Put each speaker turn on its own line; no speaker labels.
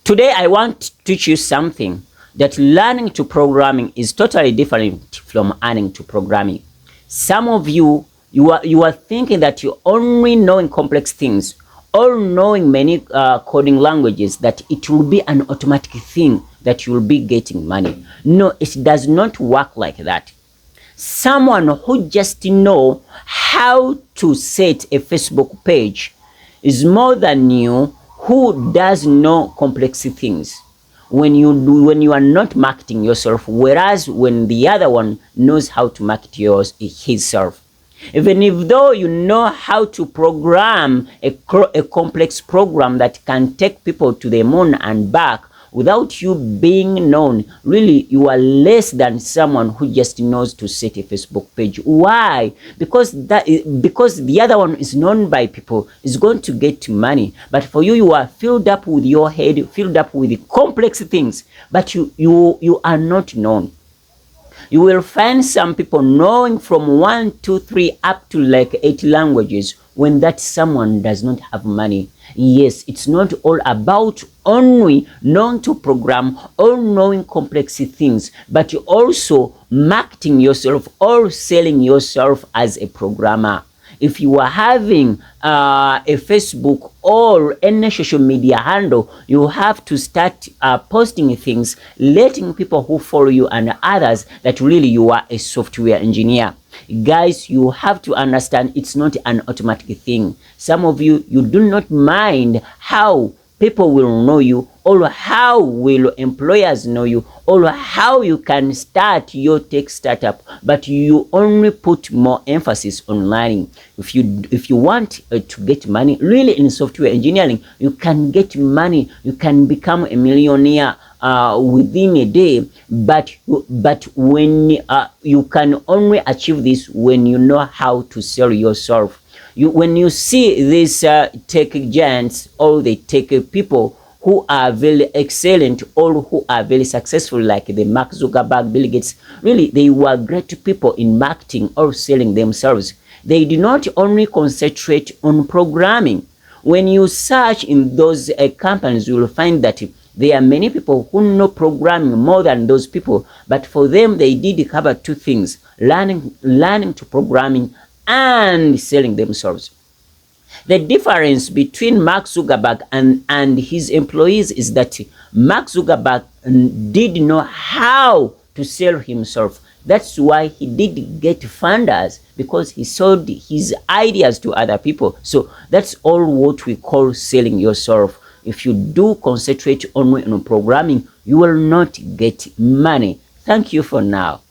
Today I want to teach you something, that learning to programming is totally different from earning to programming. Some of you are thinking that you only knowing complex things or knowing many coding languages, that it will be an automatic thing that you will be getting money. No, it does not work like that. Someone who just know how to set a Facebook page is more than you who does know complex things. When you are not marketing yourself, whereas when the other one knows how to market himself. Even if though you know how to program a complex program that can take people to the moon and back without you being known, really you are less than someone who just knows to set a Facebook page. Why? Because the other one is known by people, is going to get money, but for you, you are filled up with your head, filled up with complex things, but you are not known. You will find some people knowing from 1, 2, 3 up to like 8 languages, when that someone does not have money. Yes, it's not all about only knowing to program or knowing complex things, but you also marketing yourself or selling yourself as a programmer. If you are having a Facebook or any social media handle, you have to start posting things, letting people who follow you and others that really you are a software engineer. Guys, you have to understand it's not an automatic thing. Some of you do not mind how people will know you, or how will employers know you, or how you can start your tech startup, but you only put more emphasis on learning. If you want to get money, really in software engineering, you can get money, you can become a millionaire within a day, but when you can only achieve this when you know how to sell yourself. When you see these tech giants or the tech people who are very excellent or who are very successful, like the Mark Zuckerberg, Bill Gates, really they were great people in marketing or selling themselves. They do not only concentrate on programming. When you search in those companies, you will find that there are many people who know programming more than those people, but for them they did cover 2 things: learning to programming and selling themselves. The difference between Mark Zuckerberg and his employees is that Mark Zuckerberg did know how to sell himself. That's why he did get funders, because he sold his ideas to other people. So that's all what we call selling yourself. If you do concentrate only on programming, you will not get money. Thank you for now.